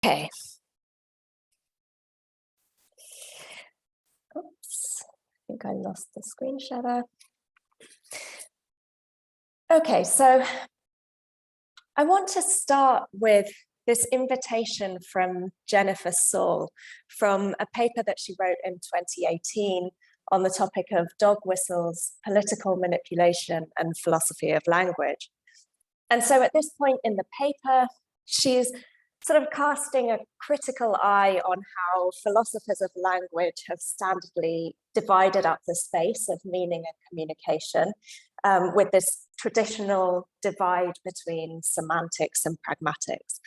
Okay. Oops, I think I lost the screen share there. Okay, so I want to start with this invitation from Jennifer Saul from a paper that she wrote in 2018 on the topic of dog whistles, political manipulation, and philosophy of language. And so at this point in the paper, she's sort of casting a critical eye on how philosophers of language have standardly divided up the space of meaning and communication with this traditional divide between semantics and pragmatics.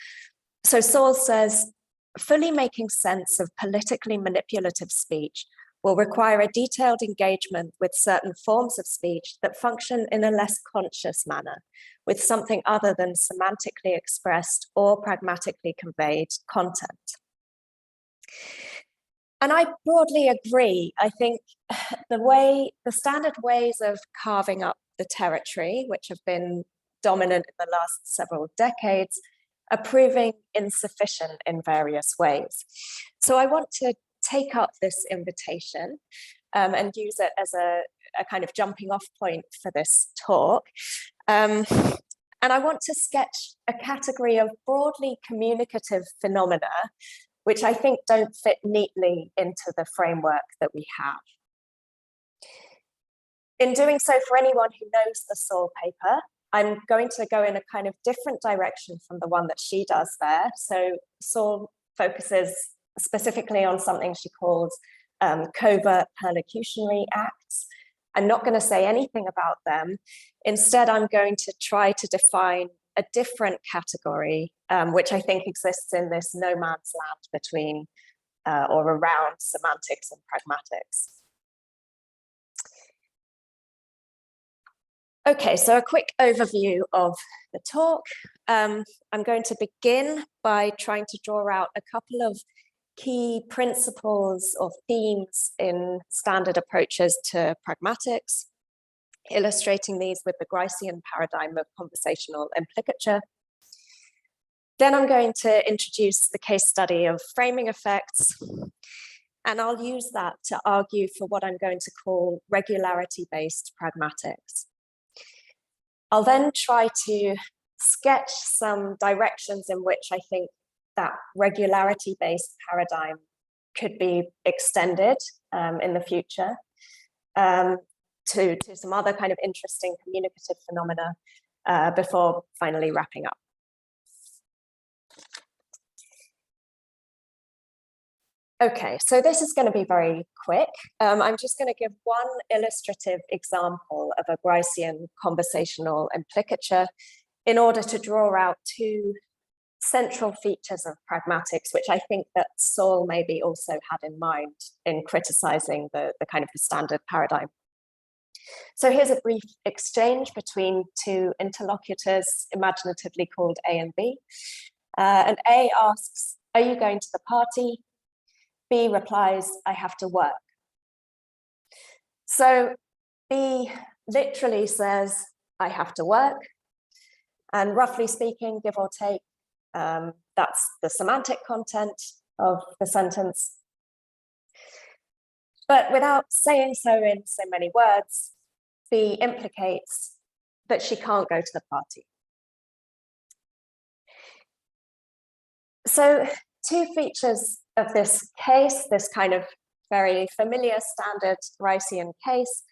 So Saul says, fully making sense of politically manipulative speech will require a detailed engagement with certain forms of speech that function in a less conscious manner, with something other than semantically expressed or pragmatically conveyed content. And I broadly agree. I think the standard ways of carving up the territory, which have been dominant in the last several decades, are proving insufficient in various ways. So I want to take up this invitation and use it as a kind of jumping off point for this talk. And I want to sketch a category of broadly communicative phenomena, which I think don't fit neatly into the framework that we have. In doing so, for anyone who knows the Saul paper, I'm going to go in a kind of different direction from the one that she does there. So Saul focuses specifically on something she calls covert perlocutionary acts. I'm not going to say anything about them. Instead, I'm going to try to define a different category, which I think exists in this no man's land between or around semantics and pragmatics. Okay, so a quick overview of the talk. I'm going to begin by trying to draw out a couple of key principles or themes in standard approaches to pragmatics, illustrating these with the Gricean paradigm of conversational implicature. Then I'm going to introduce the case study of framing effects, and I'll use that to argue for what I'm going to call regularity-based pragmatics. I'll then try to sketch some directions in which I think that regularity-based paradigm could be extended in the future to some other kind of interesting communicative phenomena before finally wrapping up. Okay, so this is going to be very quick. I'm just going to give one illustrative example of a Gricean conversational implicature in order to draw out two central features of pragmatics, which I think that Saul maybe also had in mind in criticizing the kind of the standard paradigm. So here's a brief exchange between two interlocutors, imaginatively called A and B. And A asks, "Are you going to the party?" B replies, "I have to work." So B literally says, "I have to work." And roughly speaking, give or take, that's the semantic content of the sentence. But without saying so in so many words, B implicates that she can't go to the party. So two features of this case, this kind of very familiar standard Gricean case,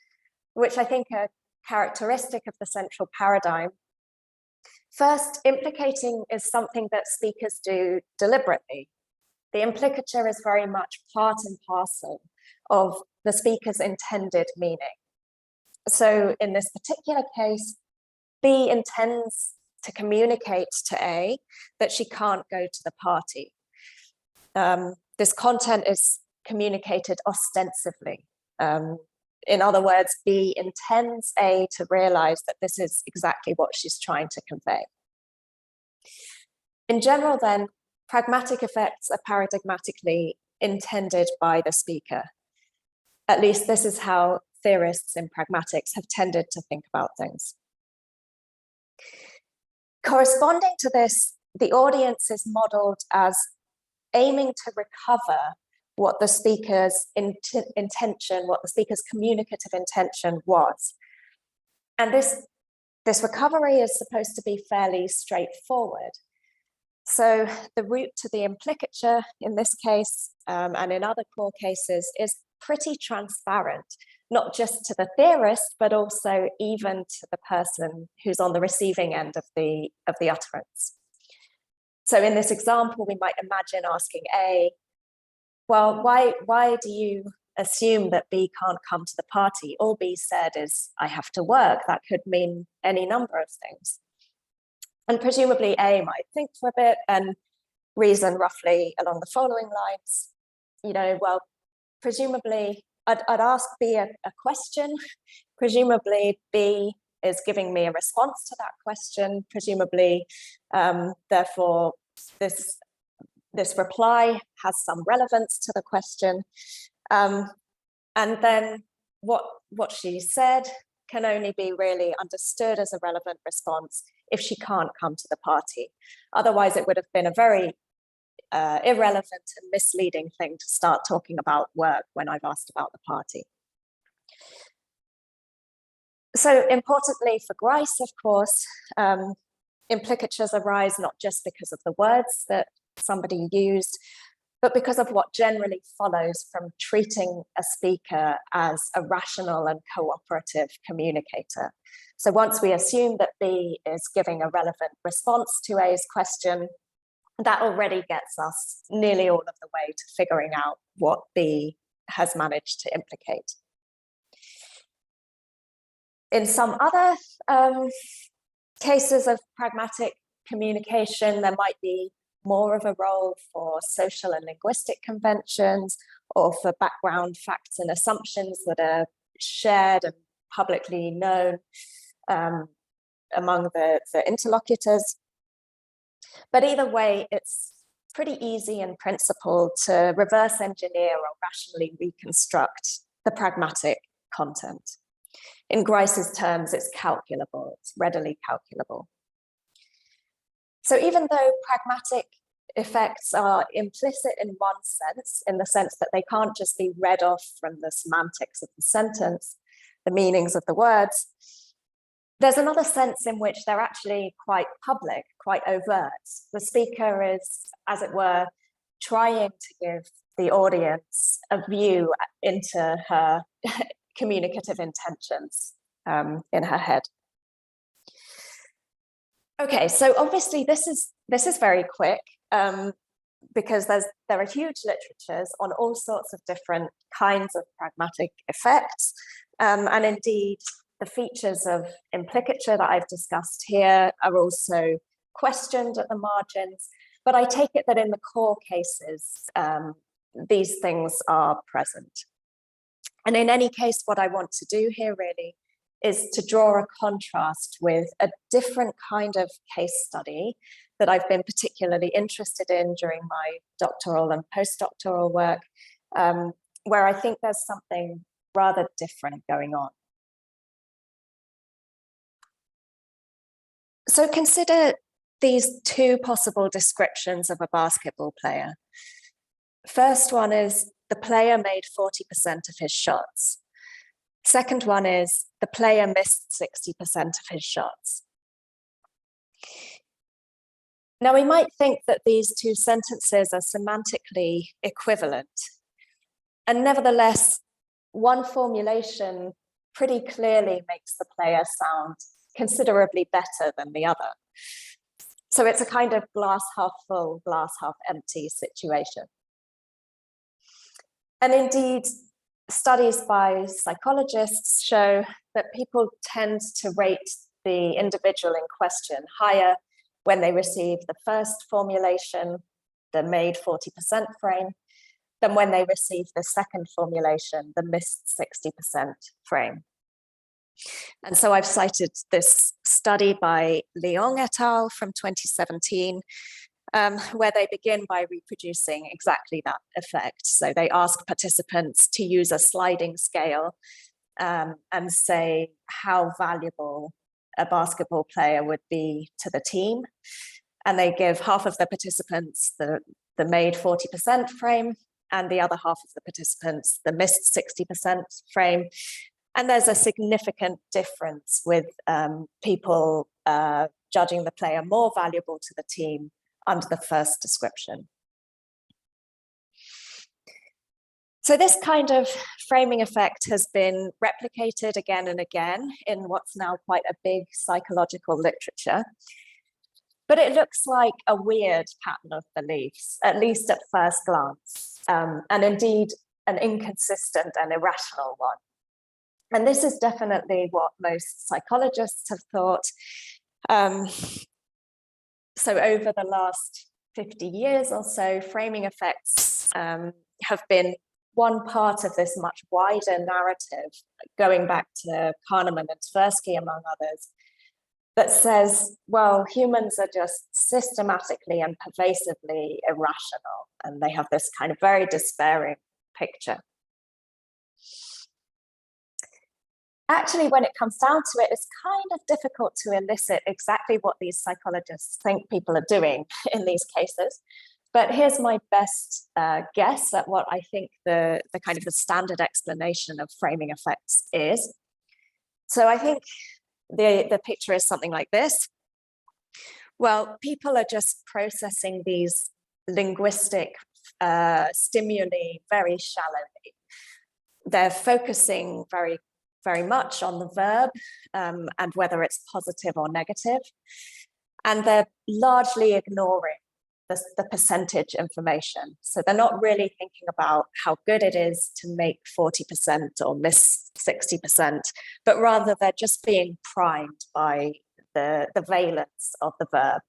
which I think are characteristic of the central paradigm. First, implicating is something that speakers do deliberately. The implicature is very much part and parcel of the speaker's intended meaning. So in this particular case, B intends to communicate to A that she can't go to the party. This content is communicated ostensibly. In other words, B intends A to realize that this is exactly what she's trying to convey. In general, then, pragmatic effects are paradigmatically intended by the speaker. At least this is how theorists in pragmatics have tended to think about things. Corresponding to this, the audience is modeled as aiming to recover what the speaker's intention, what the speaker's communicative intention was. And this recovery is supposed to be fairly straightforward. So the route to the implicature in this case, and in other core cases, is pretty transparent, not just to the theorist, but also even to the person who's on the receiving end of the utterance. So in this example, we might imagine asking A, well, why do you assume that B can't come to the party? All B said is, I have to work. That could mean any number of things. And presumably A might think for a bit and reason roughly along the following lines. You know, well, presumably I'd ask B a question. Presumably B is giving me a response to that question. Presumably, therefore, this reply has some relevance to the question. And then what she said can only be really understood as a relevant response if she can't come to the party. Otherwise, it would have been a very irrelevant and misleading thing to start talking about work when I've asked about the party. So importantly for Grice, of course, implicatures arise not just because of the words that somebody used, but because of what generally follows from treating a speaker as a rational and cooperative communicator. So once we assume that B is giving a relevant response to A's question, that already gets us nearly all of the way to figuring out what B has managed to implicate. In some other cases of pragmatic communication, there might be more of a role for social and linguistic conventions, or for background facts and assumptions that are shared and publicly known among the interlocutors. But either way, it's pretty easy in principle to reverse engineer or rationally reconstruct the pragmatic content. In Grice's terms, it's calculable, it's readily calculable. So even though pragmatic effects are implicit in one sense, in the sense that they can't just be read off from the semantics of the sentence, the meanings of the words, there's another sense in which they're actually quite public, quite overt. The speaker is, as it were, trying to give the audience a view into her communicative intentions in her head. Okay, so obviously this is very quick because there are huge literatures on all sorts of different kinds of pragmatic effects, and indeed the features of implicature that I've discussed here are also questioned at the margins, but I take it that in the core cases these things are present. And in any case, what I want to do here really is to draw a contrast with a different kind of case study that I've been particularly interested in during my doctoral and postdoctoral work, where I think there's something rather different going on. So consider these two possible descriptions of a basketball player. First one is the player made 40% of his shots. Second one is the player missed 60% of his shots. Now we might think that these two sentences are semantically equivalent, and nevertheless, one formulation pretty clearly makes the player sound considerably better than the other. So it's a kind of glass half full, glass half empty situation. And indeed, studies by psychologists show that people tend to rate the individual in question higher when they receive the first formulation, the made 40% frame, than when they receive the second formulation, the missed 60% frame. And so I've cited this study by Leong et al. From 2017, where they begin by reproducing exactly that effect. So they ask participants to use a sliding scale and say how valuable a basketball player would be to the team. And they give half of the participants the the made 40% frame, and the other half of the participants, the missed 60% frame. And there's a significant difference with people judging the player more valuable to the team under the first description. So this kind of framing effect has been replicated again and again in what's now quite a big psychological literature. But it looks like a weird pattern of beliefs, at least at first glance, and indeed an inconsistent and irrational one. And this is definitely what most psychologists have thought. So over the last 50 years or so, framing effects have been one part of this much wider narrative, going back to Kahneman and Tversky, among others, that says, well, humans are just systematically and pervasively irrational, and they have this kind of very despairing picture. Actually, when it comes down to it, it's kind of difficult to elicit exactly what these psychologists think people are doing in these cases. But here's my best guess at what I think the kind of the standard explanation of framing effects is. So I think the picture is something like this. Well, people are just processing these linguistic stimuli very shallowly. They're focusing very much on the verb and whether it's positive or negative. And they're largely ignoring the percentage information. So they're not really thinking about how good it is to make 40% or miss 60%, but rather they're just being primed by the valence of the verb.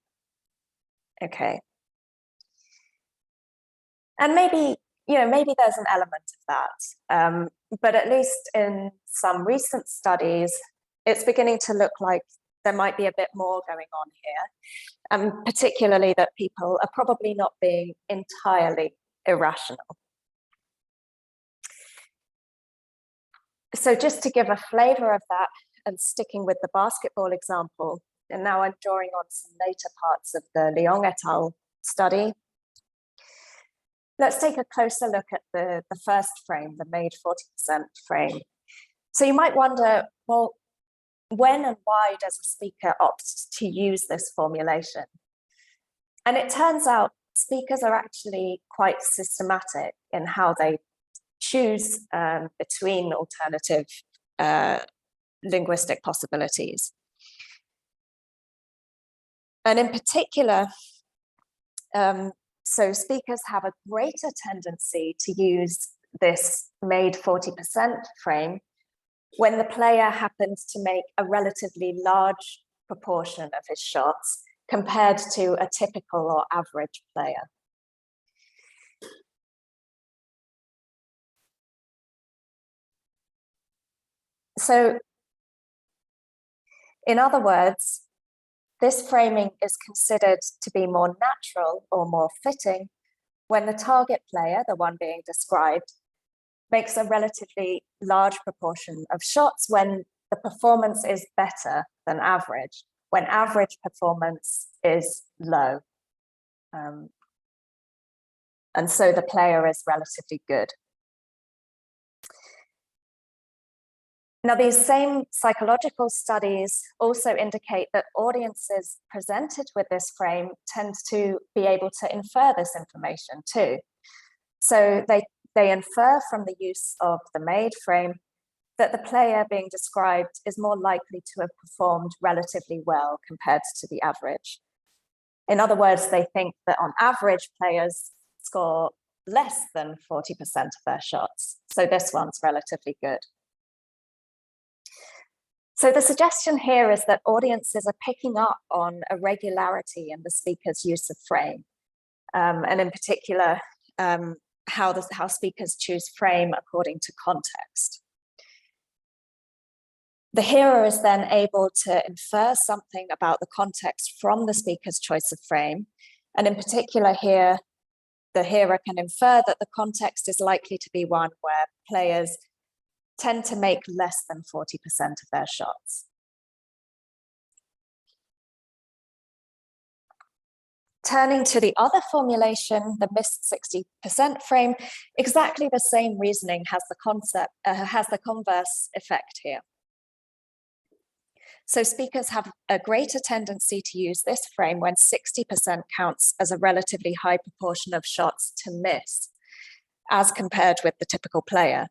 Okay. And maybe there's an element of that, but at least in some recent studies, it's beginning to look like there might be a bit more going on here, and particularly that people are probably not being entirely irrational. So just to give a flavor of that, and sticking with the basketball example, and now I'm drawing on some later parts of the Lyon et al. Study. Let's take a closer look at the first frame, the made 40% frame. So you might wonder, well, when and why does a speaker opt to use this formulation? And it turns out speakers are actually quite systematic in how they choose between alternative linguistic possibilities. And in particular, so speakers have a greater tendency to use this made 40% frame when the player happens to make a relatively large proportion of his shots compared to a typical or average player. So, in other words, this framing is considered to be more natural or more fitting when the target player, the one being described, makes a relatively large proportion of shots when the performance is better than average, when average performance is low. And so the player is relatively good. Now, these same psychological studies also indicate that audiences presented with this frame tend to be able to infer this information too. So they infer from the use of the made frame that the player being described is more likely to have performed relatively well compared to the average. In other words, they think that on average, players score less than 40% of their shots. So this one's relatively good. So the suggestion here is that audiences are picking up on a regularity in the speaker's use of frame, and in particular, how speakers choose frame according to context. The hearer is then able to infer something about the context from the speaker's choice of frame, and in particular here, the hearer can infer that the context is likely to be one where players tend to make less than 40% of their shots. Turning to the other formulation, the missed 60% frame, exactly the same reasoning has the converse effect here. So speakers have a greater tendency to use this frame when 60% counts as a relatively high proportion of shots to miss, as compared with the typical player.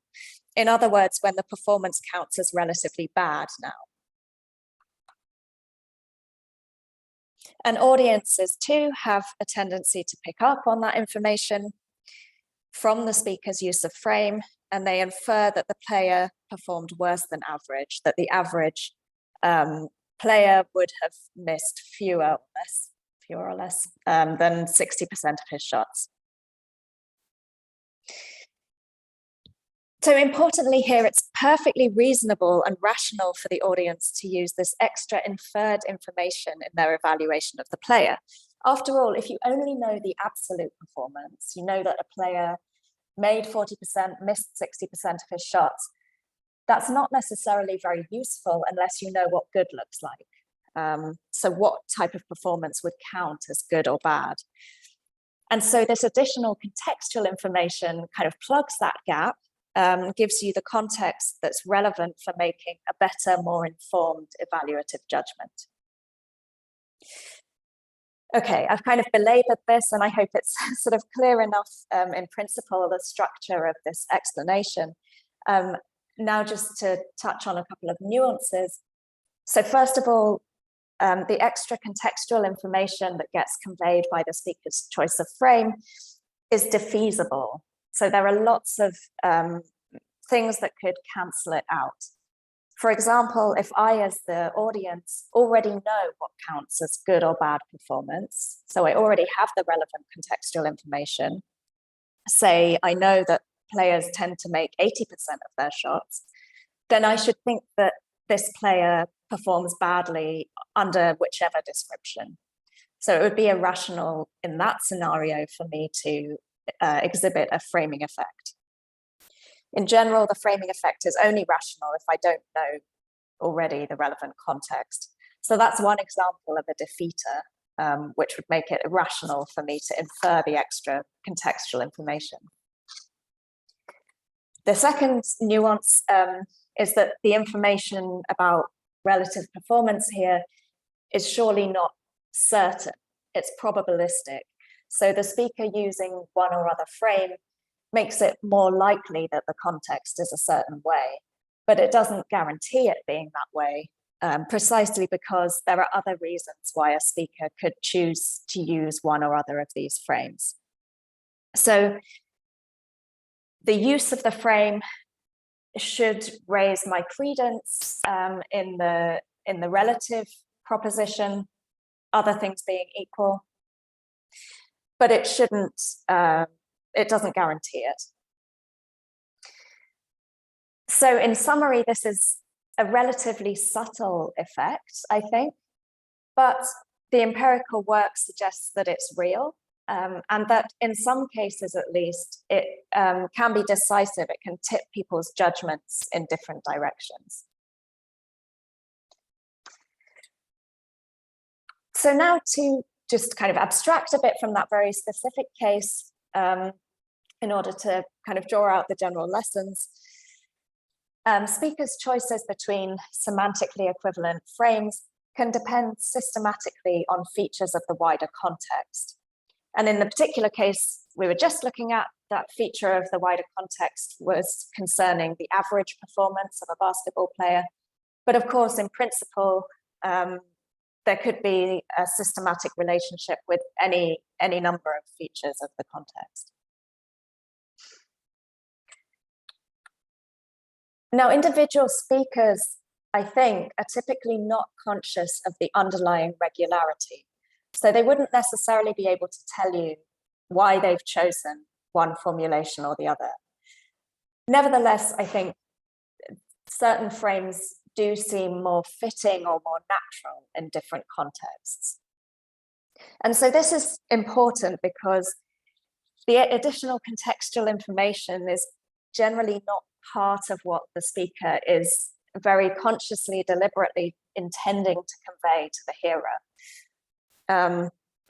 In other words, when the performance counts as relatively bad now. And audiences too have a tendency to pick up on that information from the speaker's use of frame, and they infer that the player performed worse than average, that the average player would have missed fewer or less than 60% of his shots. So importantly here, it's perfectly reasonable and rational for the audience to use this extra inferred information in their evaluation of the player. After all, if you only know the absolute performance, you know that a player made 40%, missed 60% of his shots, that's not necessarily very useful unless you know what good looks like. So what type of performance would count as good or bad? And so this additional contextual information kind of plugs that gap, gives you the context that's relevant for making a better, more informed evaluative judgment. Okay, I've kind of belabored this, and I hope it's sort of clear enough in principle, the structure of this explanation. Now just to touch on a couple of nuances. So first of all, the extra contextual information that gets conveyed by the speaker's choice of frame is defeasible. So there are lots of things that could cancel it out. For example, if I, as the audience, already know what counts as good or bad performance, so I already have the relevant contextual information, say I know that players tend to make 80% of their shots, then I should think that this player performs badly under whichever description. So it would be irrational in that scenario for me to exhibit a framing effect. In general, the framing effect is only rational if I don't know already the relevant context. So that's one example of a defeater, which would make it irrational for me to infer the extra contextual information. The second nuance is that the information about relative performance here is surely not certain, it's probabilistic. So the speaker using one or other frame makes it more likely that the context is a certain way, but it doesn't guarantee it being that way, precisely because there are other reasons why a speaker could choose to use one or other of these frames. So the use of the frame should raise my credence in the relative proposition, other things being equal, but it shouldn't, it doesn't guarantee it. So in summary, this is a relatively subtle effect, I think, but the empirical work suggests that it's real, and that in some cases at least, it can be decisive. It can tip people's judgments in different directions. So now to just kind of abstract a bit from that very specific case in order to kind of draw out the general lessons. Speakers' choices between semantically equivalent frames can depend systematically on features of the wider context. And in the particular case we were just looking at, that feature of the wider context was concerning the average performance of a basketball player. But of course, in principle, there could be a systematic relationship with any number of features of the context. Now, individual speakers, I think, are typically not conscious of the underlying regularity. So they wouldn't necessarily be able to tell you why they've chosen one formulation or the other. Nevertheless, I think certain frames do seem more fitting or more natural in different contexts. And so this is important because the additional contextual information is generally not part of what the speaker is very consciously, deliberately intending to convey to the hearer.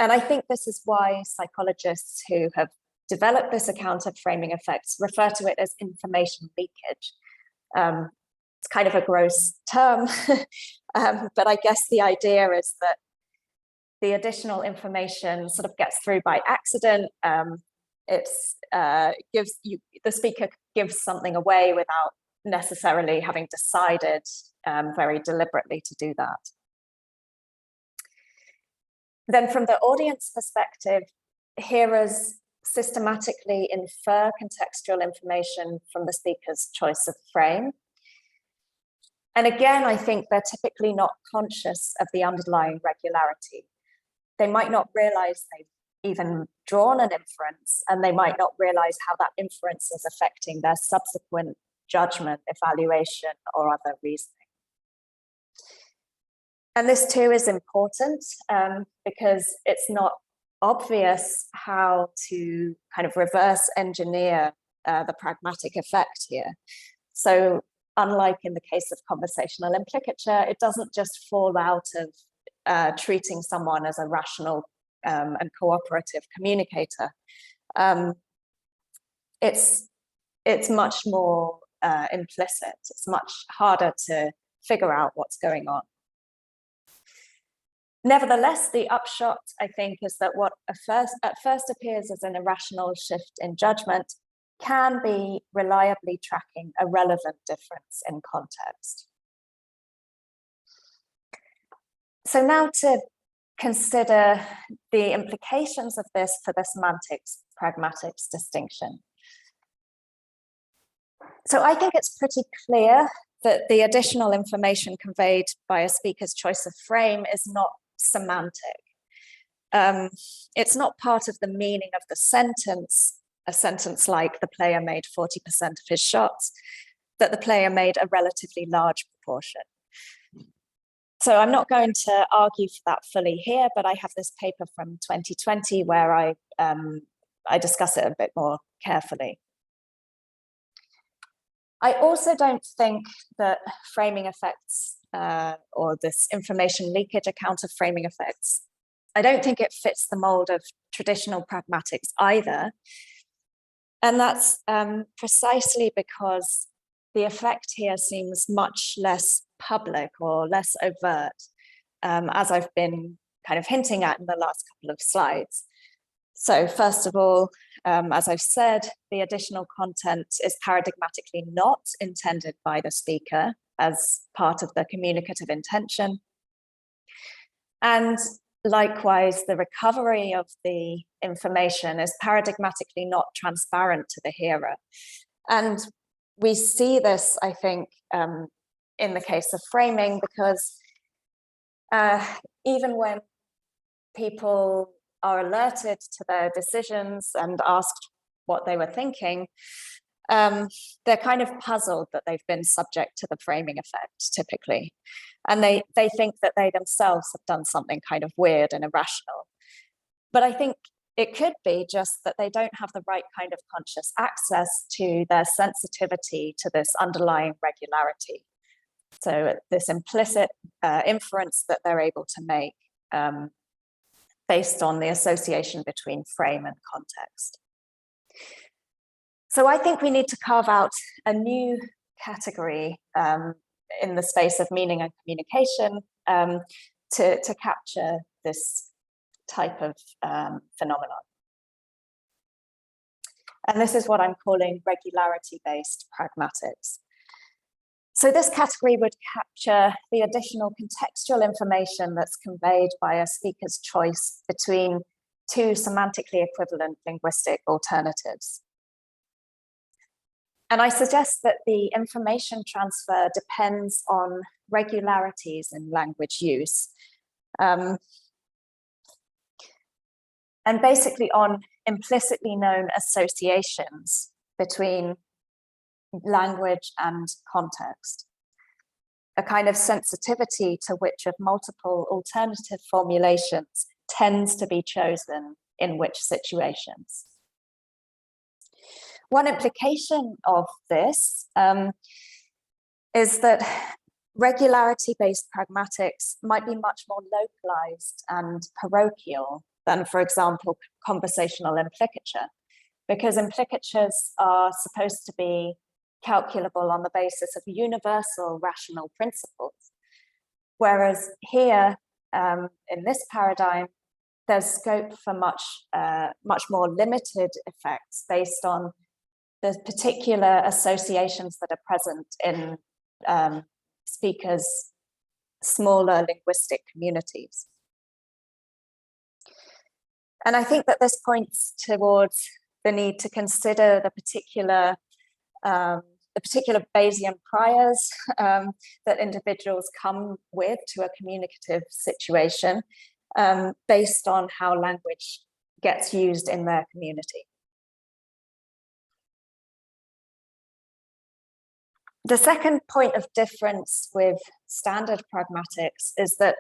And I think this is why psychologists who have developed this account of framing effects refer to it as information leakage. It's kind of a gross term, but I guess the idea is that the additional information sort of gets through by accident. The speaker gives something away without necessarily having decided very deliberately to do that. Then from the audience perspective, hearers systematically infer contextual information from the speaker's choice of frame. And again, I think they're typically not conscious of the underlying regularity. They might not realize they've even drawn an inference, and they might not realize how that inference is affecting their subsequent judgment, evaluation, or other reasoning. And this too is important because it's not obvious how to kind of reverse engineer the pragmatic effect here. So unlike in the case of conversational implicature, it doesn't just fall out of treating someone as a rational and cooperative communicator. It's much more implicit. It's much harder to figure out what's going on. Nevertheless, the upshot, I think, is that what at first appears as an irrational shift in judgment can be reliably tracking a relevant difference in context. So now to consider the implications of this for the semantics pragmatics distinction. So I think it's pretty clear that the additional information conveyed by a speaker's choice of frame is not semantic. It's not part of the meaning of the sentence, a sentence like the player made 40% of his shots, that the player made a relatively large proportion. So I'm not going to argue for that fully here, but I have this paper from 2020 where I discuss it a bit more carefully. I also don't think that framing effects or this information leakage account of framing effects, I don't think it fits the mold of traditional pragmatics either. And that's precisely because the effect here seems much less public or less overt, as I've been kind of hinting at in the last couple of slides. So first of all, as I've said, the additional content is paradigmatically not intended by the speaker as part of the communicative intention. And likewise, the recovery of the information is paradigmatically not transparent to the hearer. And we see this, I think, in the case of framing, because even when people are alerted to their decisions and asked what they were thinking, they're kind of puzzled that they've been subject to the framing effect, typically. And they think that they themselves have done something kind of weird and irrational. But I think it could be just that they don't have the right kind of conscious access to their sensitivity to this underlying regularity. So this implicit inference that they're able to make based on the association between frame and context. So I think we need to carve out a new category in the space of meaning and communication to capture this type of phenomenon. And this is what I'm calling regularity-based pragmatics. So this category would capture the additional contextual information that's conveyed by a speaker's choice between two semantically equivalent linguistic alternatives. And I suggest that the information transfer depends on regularities in language use, and basically on implicitly known associations between language and context, a kind of sensitivity to which of multiple alternative formulations tends to be chosen in which situations. One implication of this is that regularity-based pragmatics might be much more localized and parochial than, for example, conversational implicature, because implicatures are supposed to be calculable on the basis of universal rational principles. Whereas here, in this paradigm, there's scope for much more limited effects based on the particular associations that are present in speakers' smaller linguistic communities. And I think that this points towards the need to consider the particular Bayesian priors that individuals come with to a communicative situation based on how language gets used in their community. The second point of difference with standard pragmatics is that,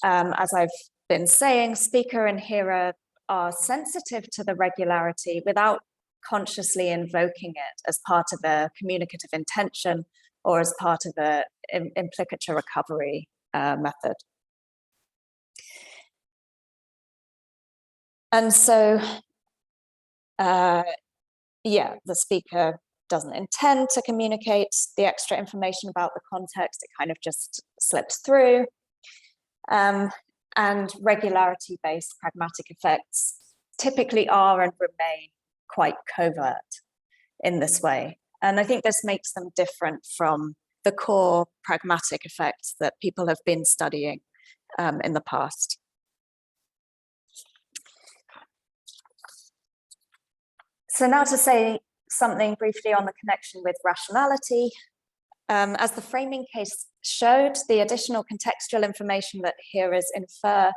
as I've been saying, speaker and hearer are sensitive to the regularity without consciously invoking it as part of a communicative intention or as part of a implicature recovery method. And so, yeah, the speaker doesn't intend to communicate the extra information about the context, it kind of just slips through. And regularity-based pragmatic effects typically are and remain quite covert in this way. And I think this makes them different from the core pragmatic effects that people have been studying in the past. So now to say something briefly on the connection with rationality. As the framing case showed, the additional contextual information that hearers infer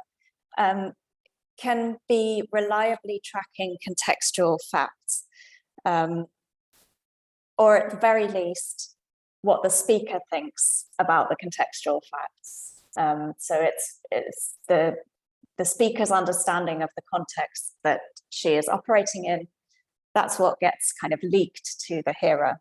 can be reliably tracking contextual facts, or at the very least, what the speaker thinks about the contextual facts. So it's the speaker's understanding of the context that she is operating in. That's what gets kind of leaked to the hearer.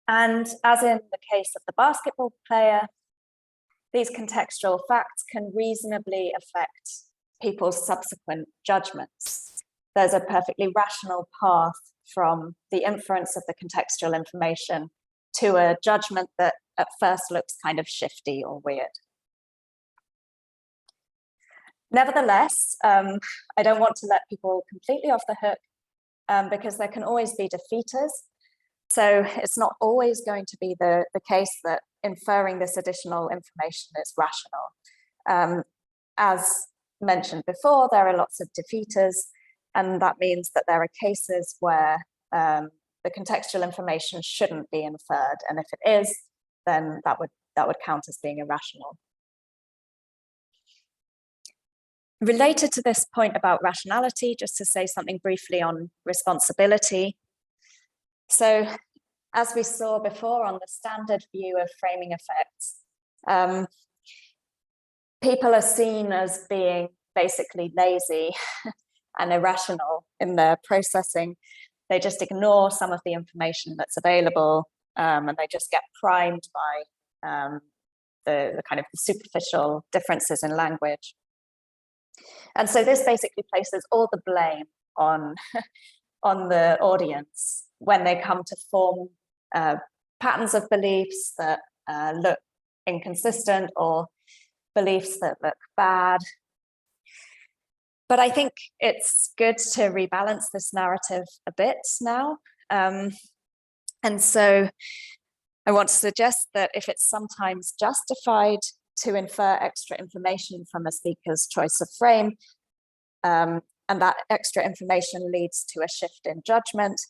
And as in the case of the basketball player, these contextual facts can reasonably affect people's subsequent judgments. There's a perfectly rational path from the inference of the contextual information to a judgment that at first looks kind of shifty or weird. Nevertheless, I don't want to let people completely off the hook because there can always be defeaters. So it's not always going to be the case that inferring this additional information is rational. As mentioned before, there are lots of defeaters, and that means that there are cases where the contextual information shouldn't be inferred, and if it is, then that would count as being irrational. Related to this point about rationality, just to say something briefly on responsibility. So, as we saw before on the standard view of framing effects, people are seen as being basically lazy and irrational in their processing. They just ignore some of the information that's available, and they just get primed by the kind of superficial differences in language. And so this basically places all the blame on the audience when they come to form patterns of beliefs that look inconsistent or beliefs that look bad. But I think it's good to rebalance this narrative a bit now. And so I want to suggest that if it's sometimes justified to infer extra information from a speaker's choice of frame, and that extra information leads to a shift in judgment,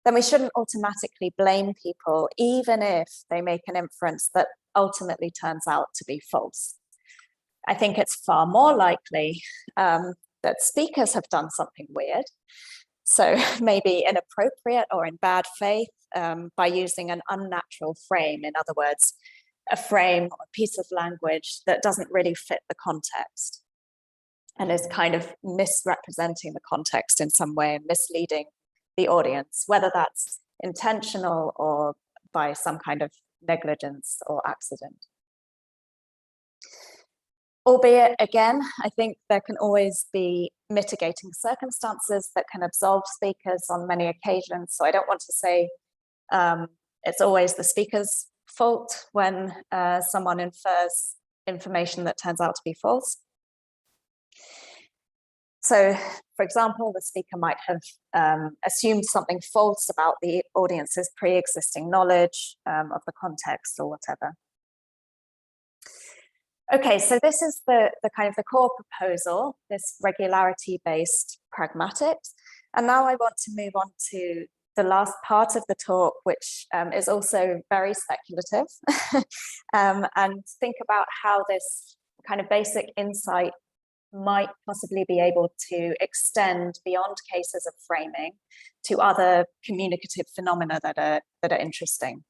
then we shouldn't automatically blame people, even if they make an inference that ultimately turns out to be false. I think it's far more likely that speakers have done something weird, so maybe inappropriate or in bad faith, by using an unnatural frame. In other words, a frame or a piece of language that doesn't really fit the context and is kind of misrepresenting the context in some way and misleading the audience, whether that's intentional or by some kind of negligence or accident. Albeit, again, I think there can always be mitigating circumstances that can absolve speakers on many occasions. So I don't want to say it's always the speaker's fault when someone infers information that turns out to be false. So, for example, the speaker might have assumed something false about the audience's pre-existing knowledge of the context or whatever. Okay, so this is the kind of the core proposal, this regularity-based pragmatics. And now I want to move on to the last part of the talk, which is also very speculative, and think about how this kind of basic insight might possibly be able to extend beyond cases of framing to other communicative phenomena that are interesting.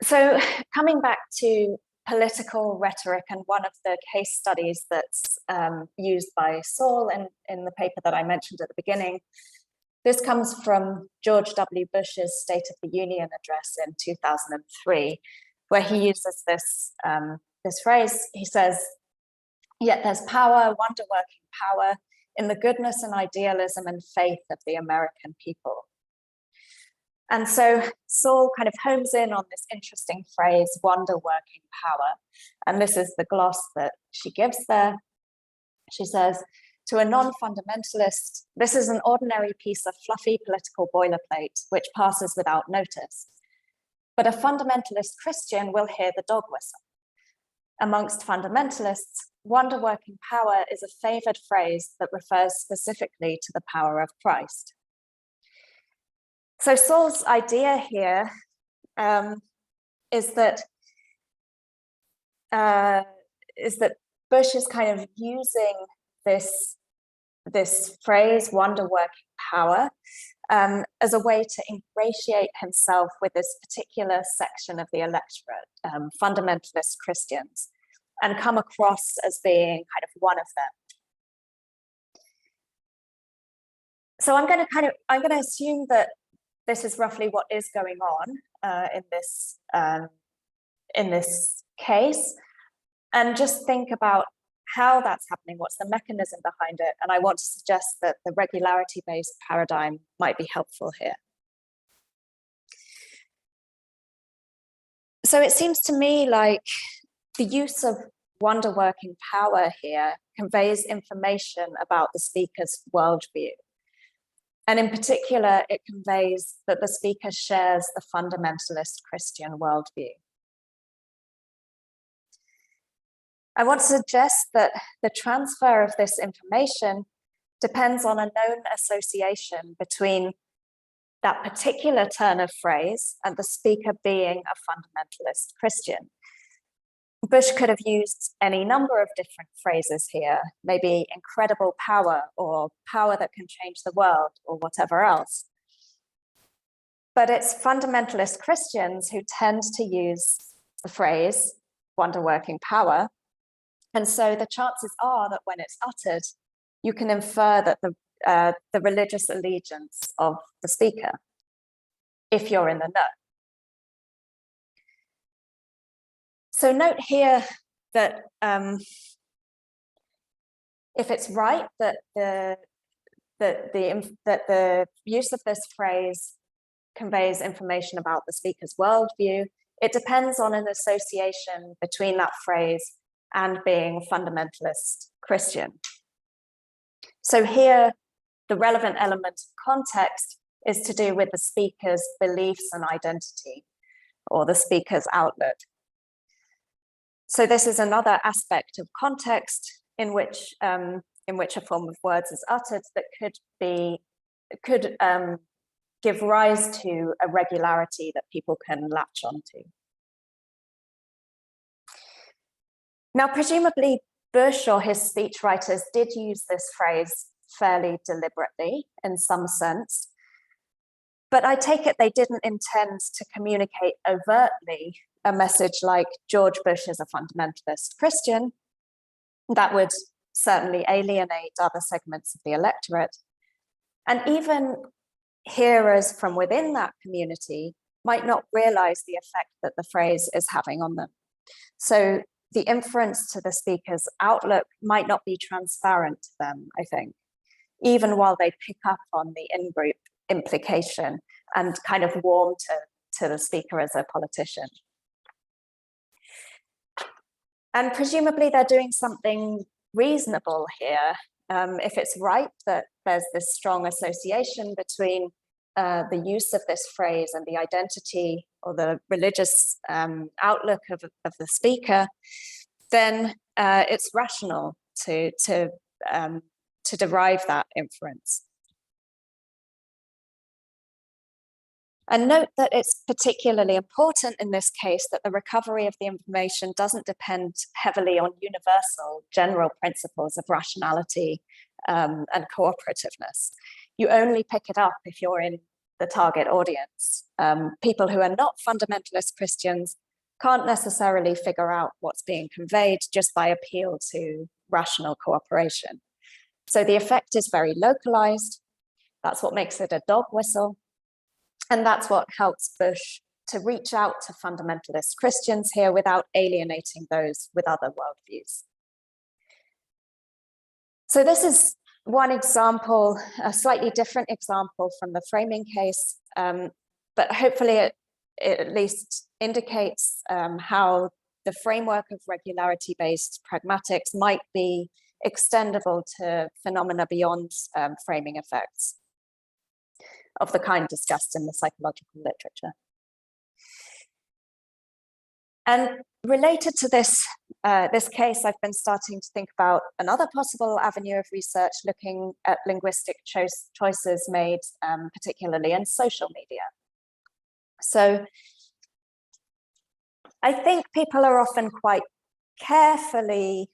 So coming back to political rhetoric, and one of the case studies that's used by Saul in the paper that I mentioned at the beginning, this comes from George W. Bush's State of the Union address in 2003, where he uses this phrase. He says, "Yet there's power, wonder-working power, in the goodness and idealism and faith of the American people." And so Saul kind of homes in on this interesting phrase, wonder-working power. And this is the gloss that she gives there. She says, "To a non-fundamentalist, this is an ordinary piece of fluffy political boilerplate which passes without notice. But a fundamentalist Christian will hear the dog whistle. Amongst fundamentalists, wonder-working power is a favored phrase that refers specifically to the power of Christ." So Saul's idea here is that Bush is kind of using this phrase, wonder-working power, as a way to ingratiate himself with this particular section of the electorate, fundamentalist Christians, and come across as being kind of one of them. So I'm going to assume that this is roughly what is going on in this case, and just think about how that's happening, what's the mechanism behind it, and I want to suggest that the regularity-based paradigm might be helpful here. So it seems to me like the use of wonder-working power here conveys information about the speaker's worldview. And in particular, it conveys that the speaker shares the fundamentalist Christian worldview. I want to suggest that the transfer of this information depends on a known association between that particular turn of phrase and the speaker being a fundamentalist Christian. Bush could have used any number of different phrases here, maybe incredible power or power that can change the world or whatever else. But it's fundamentalist Christians who tend to use the phrase wonder-working power. And so the chances are that when it's uttered, you can infer that the religious allegiance of the speaker, if you're in the know. So note here that if it's right that the use of this phrase conveys information about the speaker's worldview, it depends on an association between that phrase and being a fundamentalist Christian. So here, the relevant element of context is to do with the speaker's beliefs and identity, or the speaker's outlook. So this is another aspect of context in which a form of words is uttered that could give rise to a regularity that people can latch onto. Now, presumably, Bush or his speechwriters did use this phrase fairly deliberately in some sense, but I take it they didn't intend to communicate overtly a message like George Bush is a fundamentalist Christian. That would certainly alienate other segments of the electorate. And even hearers from within that community might not realize the effect that the phrase is having on them. So the inference to the speaker's outlook might not be transparent to them, I think, even while they pick up on the in-group implication and kind of warm to the speaker as a politician. And presumably they're doing something reasonable here. If it's right that there's this strong association between the use of this phrase and the identity or the religious outlook of the speaker, then it's rational to derive that inference. And note that it's particularly important in this case that the recovery of the information doesn't depend heavily on universal general principles of rationality and cooperativeness. You only pick it up if you're in the target audience. People who are not fundamentalist Christians can't necessarily figure out what's being conveyed just by appeal to rational cooperation. So the effect is very localized. That's what makes it a dog whistle. And that's what helps Bush to reach out to fundamentalist Christians here without alienating those with other worldviews. So this is one example, a slightly different example from the framing case, but hopefully it at least indicates how the framework of regularity-based pragmatics might be extendable to phenomena beyond framing effects of the kind discussed in the psychological literature. And related to this, this case, I've been starting to think about another possible avenue of research looking at linguistic choices made particularly in social media. So I think people are often quite carefully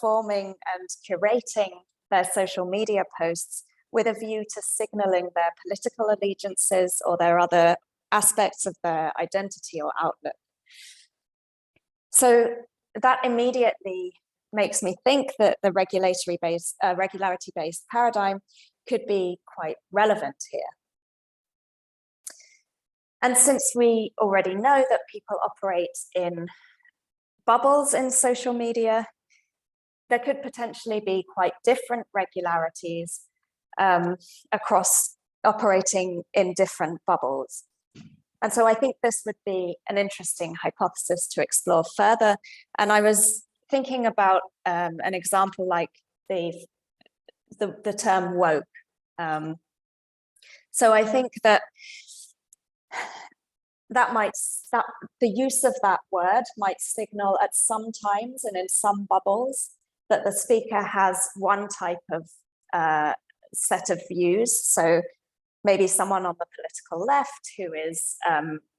forming and curating their social media posts with a view to signaling their political allegiances or their other aspects of their identity or outlook. So that immediately makes me think that the regularity-based paradigm could be quite relevant here. And since we already know that people operate in bubbles in social media, there could potentially be quite different regularities across operating in different bubbles. And so I think this would be an interesting hypothesis to explore further. And I was thinking about an example like the term woke. So I think that the use of that word might signal at some times and in some bubbles that the speaker has one type of set of views. So maybe someone on the political left who is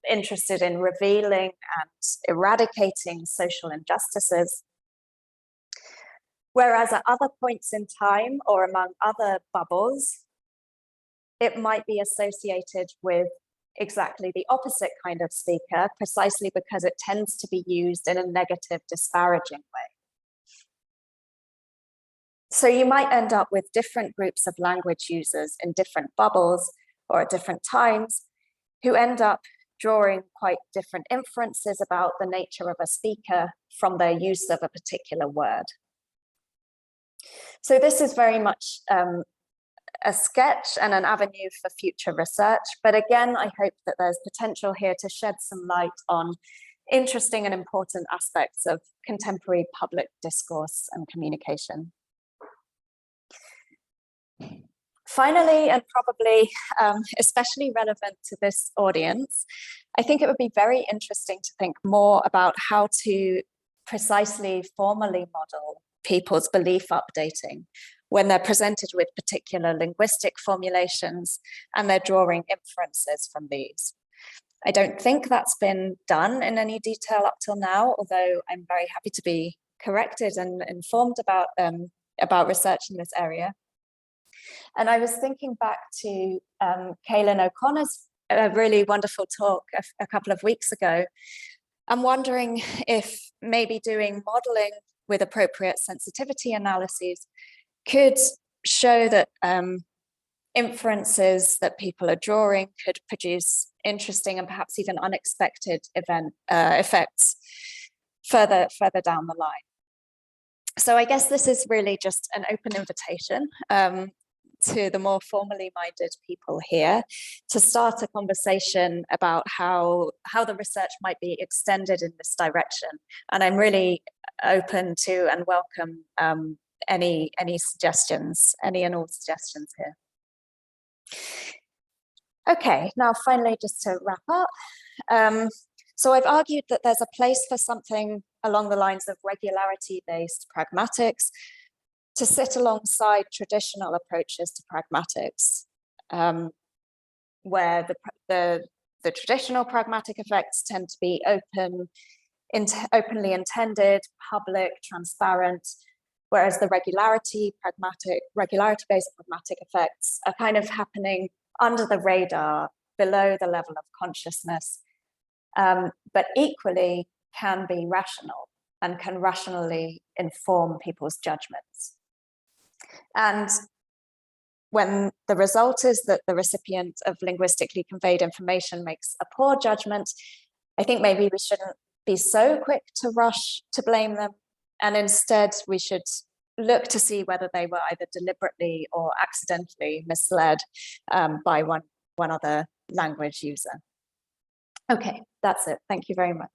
interested in revealing and eradicating social injustices. Whereas at other points in time or among other bubbles, it might be associated with exactly the opposite kind of speaker, precisely because it tends to be used in a negative, disparaging way. So you might end up with different groups of language users in different bubbles or at different times who end up drawing quite different inferences about the nature of a speaker from their use of a particular word. So this is very much a sketch and an avenue for future research. But again, I hope that there's potential here to shed some light on interesting and important aspects of contemporary public discourse and communication. Finally, and probably especially relevant to this audience, I think it would be very interesting to think more about how to precisely formally model people's belief updating when they're presented with particular linguistic formulations and they're drawing inferences from these. I don't think that's been done in any detail up till now, although I'm very happy to be corrected and informed about research in this area. And I was thinking back to Caelan O'Connor's really wonderful talk a couple of weeks ago. I'm wondering if maybe doing modeling with appropriate sensitivity analyses could show that inferences that people are drawing could produce interesting and perhaps even unexpected effects further down the line. So I guess this is really just an open invitation to the more formally minded people here to start a conversation about how the research might be extended in this direction. And I'm really open to and welcome any suggestions, any and all suggestions here. Okay, now finally, just to wrap up. So I've argued that there's a place for something along the lines of regularity-based pragmatics to sit alongside traditional approaches to pragmatics, where the traditional pragmatic effects tend to be openly intended, public, transparent, whereas the regularity-based pragmatic effects are kind of happening under the radar, below the level of consciousness, but equally can be rational and can rationally inform people's judgments. And when the result is that the recipient of linguistically conveyed information makes a poor judgment, I think maybe we shouldn't be so quick to rush to blame them. And instead, we should look to see whether they were either deliberately or accidentally misled by one other language user. Okay, that's it. Thank you very much.